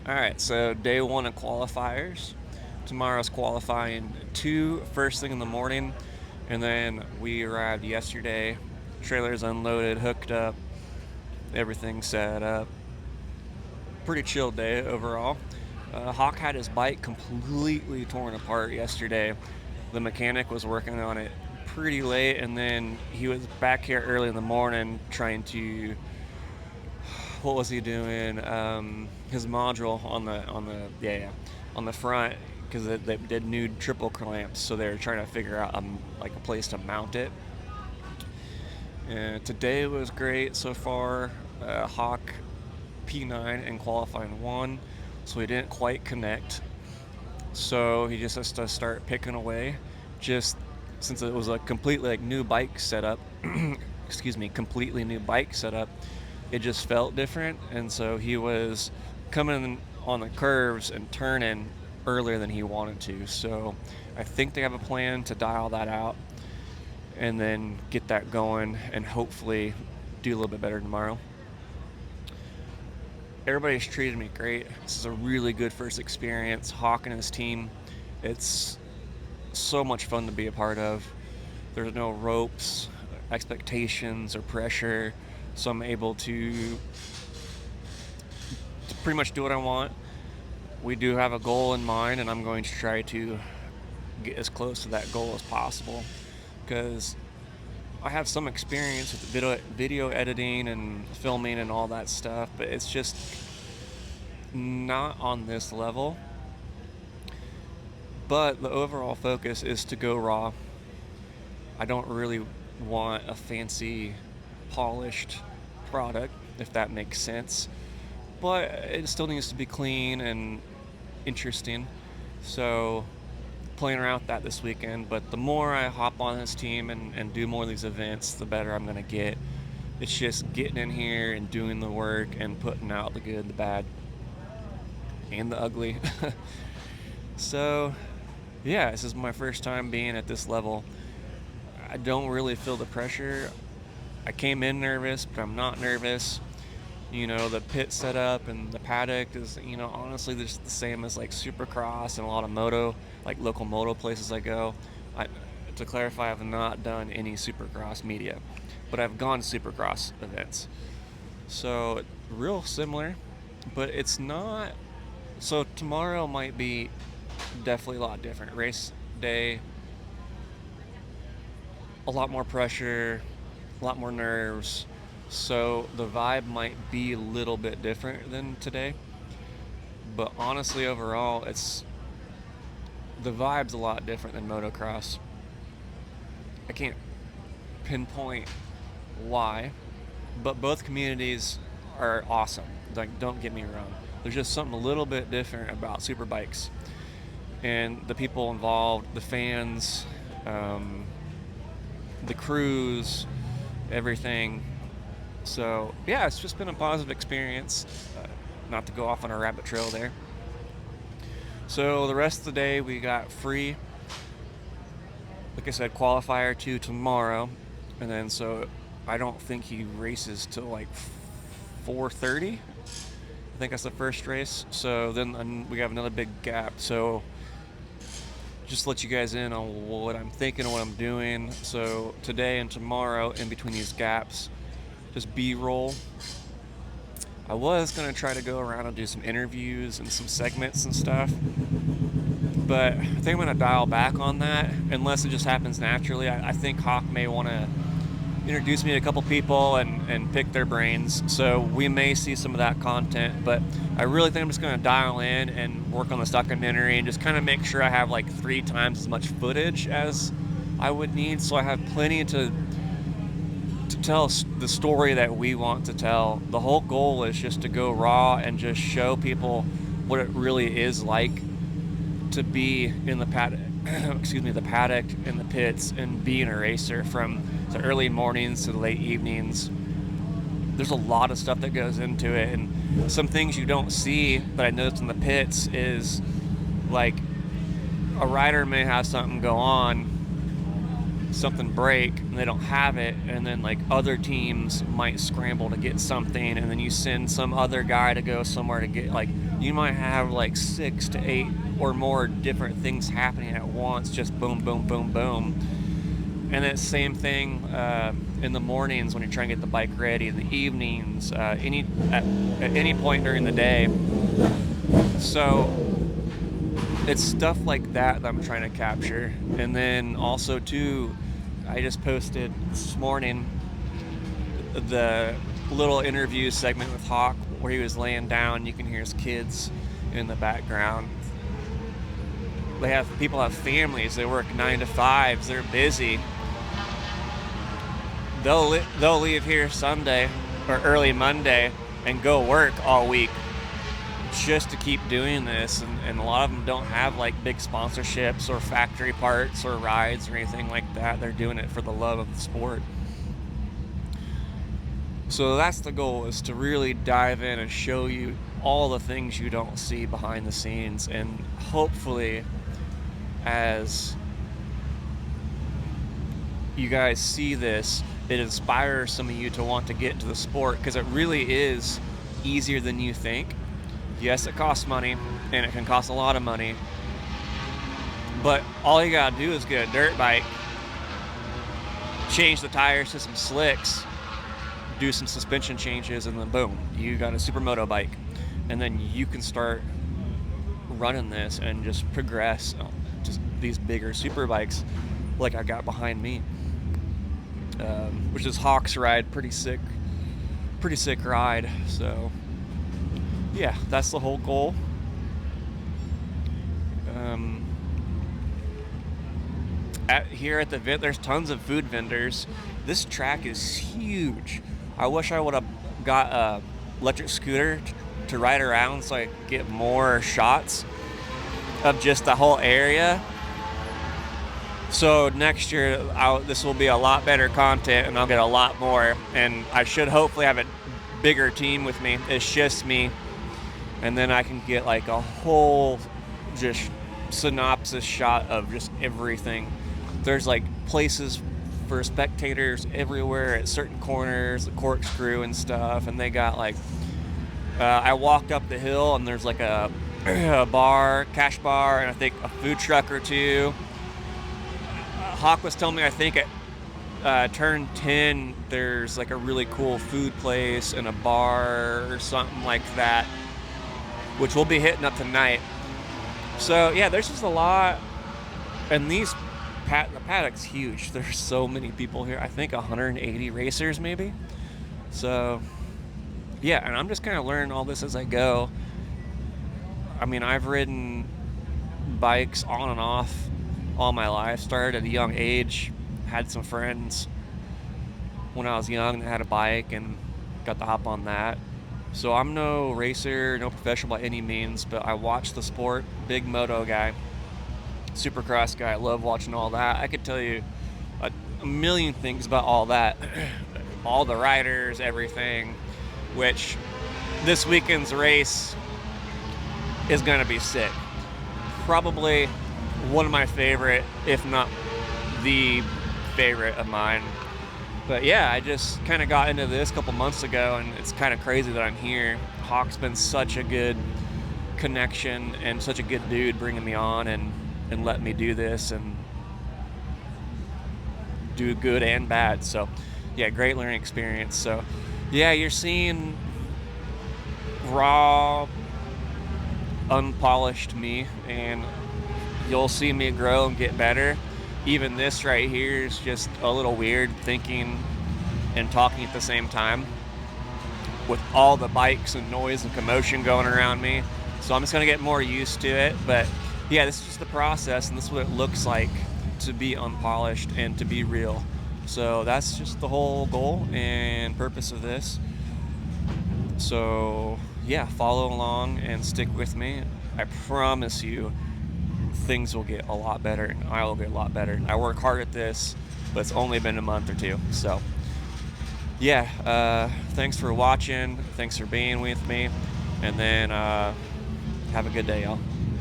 All right, so day one of qualifiers. Tomorrow's qualifying two first thing in the morning, and then we arrived yesterday. Trailers unloaded, hooked up, everything set up. Pretty chill day overall. Hawk had his bike completely torn apart yesterday. The mechanic was working on it pretty late, and then he was back here early in the morning trying to, what was he doing? His module on the front, because they did new triple clamps, so they were trying to figure out like a place to mount it. And today was great so far. Hawk P9 in qualifying one, so he didn't quite connect. So he just has to start picking away. Just since it was a completely like new bike setup, excuse me, completely new bike setup, it just felt different, and so he was coming on the curves and turning earlier than he wanted to. So I think they have a plan to dial that out and then get that going and hopefully do a little bit better tomorrow. Everybody's treated me great. This is a really good first experience. Hawk and his team, it's so much fun to be a part of. There's no ropes, expectations, or pressure, so I'm able to pretty much do what I want. We do have a goal in mind, and I'm going to try to get as close to that goal as possible, because I have some experience with video editing and filming and all that stuff, but it's just not on this level. But the overall focus is to go raw. I don't really want a fancy, polished product, if that makes sense. But it still needs to be clean and interesting. So, playing around with that this weekend. But the more I hop on this team and do more of these events, the better I'm going to get. It's just getting in here and doing the work and putting out the good, the bad, and the ugly. So, yeah, this is my first time being at this level. I don't really feel the pressure. I came in nervous, but I'm not nervous. The pit setup and the paddock is, honestly, just the same as like Supercross and a lot of moto, like local moto places I go. To clarify, I've not done any Supercross media, but I've gone to Supercross events. So, real similar, but it's not. So, tomorrow might be definitely a lot different. Race day, a lot more pressure, a lot more nerves. So the vibe might be a little bit different than today. But honestly, overall, the vibe's a lot different than motocross. I can't pinpoint why, but both communities are awesome. Like, don't get me wrong. There's just something a little bit different about superbikes and the people involved, the fans, the crews, everything. So, yeah, it's just been a positive experience. Not to go off on a rabbit trail there. So, the rest of the day we got free. Like I said, qualifier 2 tomorrow. And then, so I don't think he races till like 4:30. I think that's the first race. So, then we have another big gap. So, just let you guys in on what I'm thinking and what I'm doing. So, today and tomorrow, in between these gaps, just B-roll. I was going to try to go around and do some interviews and some segments and stuff, but I think I'm going to dial back on that unless it just happens naturally. I think Hawk may want to introduce me to a couple people and pick their brains, so we may see some of that content, but I really think I'm just going to dial in and work on this documentary and just kind of make sure I have like 3 times as much footage as I would need, so I have plenty to tell the story that we want to tell. The whole goal is just to go raw and just show people what it really is like to be in the paddock, the paddock and the pits and being a racer from the early mornings to the late evenings. There's a lot of stuff that goes into it, and some things you don't see that I noticed in the pits is like a rider may have something go on, something break, and they don't have it, and then like other teams might scramble to get something, and then you send some other guy to go somewhere to get like you might have like 6 to 8 or more different things happening at once, just boom, boom, boom, boom. And that same thing in the mornings when you're trying to get the bike ready, in the evenings, at any point during the day. So it's stuff like that I'm trying to capture. And then also too, I just posted this morning the little interview segment with Hawk where he was laying down. You can hear his kids in the background. People have families. They work 9 to 5s. They're busy. They'll leave here Sunday or early Monday and go work all week just to keep doing this. And a lot of them don't have like big sponsorships or factory parts or rides or anything like that. They're doing it for the love of the sport. So that's the goal, is to really dive in and show you all the things you don't see behind the scenes. And hopefully, as you guys see this, it inspires some of you to want to get into the sport, because it really is easier than you think. Yes, it costs money, and it can cost a lot of money, but all you gotta do is get a dirt bike, change the tires to some slicks, do some suspension changes, and then boom, you got a Supermoto bike. And then you can start running this and just progress just these bigger super bikes like I got behind me, which is Hawk's ride. Pretty sick ride. So yeah, that's the whole goal. Here at the event, there's tons of food vendors. This track is huge. I wish I would have got a electric scooter to ride around so I could get more shots of just the whole area. So next year, this will be a lot better content, and I'll get a lot more. And I should hopefully have a bigger team with me. It's just me. And then I can get like a whole just synopsis shot of just everything. There's like places for spectators everywhere at certain corners, the corkscrew and stuff. And they got like, I walked up the hill and there's like a bar, cash bar, and I think a food truck or two. Hawk was telling me, I think at turn 10, there's like a really cool food place and a bar or something like that, which we'll be hitting up tonight. So yeah, there's just a lot. And the paddock's huge. There's so many people here. I think 180 racers maybe. So yeah, and I'm just kind of learning all this as I go. I mean, I've ridden bikes on and off all my life. Started at a young age. Had some friends when I was young that had a bike and got to hop on that. So I'm no racer, no professional by any means, but I watch the sport. Big moto guy, supercross guy. I love watching all that. I could tell you a million things about all that. All the riders, everything, which this weekend's race is going to be sick. Probably one of my favorite, if not the favorite of mine. But yeah, I just kind of got into this a couple months ago, and it's kind of crazy that I'm here. Hawk's been such a good connection and such a good dude bringing me on and letting me do this and do good and bad. So yeah, great learning experience. So yeah, you're seeing raw, unpolished me, and you'll see me grow and get better. Even this right here is just a little weird, thinking and talking at the same time with all the bikes and noise and commotion going around me. So I'm just gonna get more used to it. But yeah, this is just the process, and this is what it looks like to be unpolished and to be real. So that's just the whole goal and purpose of this. So yeah, follow along and stick with me. I promise you, things will get a lot better, and I will get a lot better. I work hard at this, but it's only been a month or two. So yeah, thanks for watching. Thanks for being with me. And then have a good day, y'all.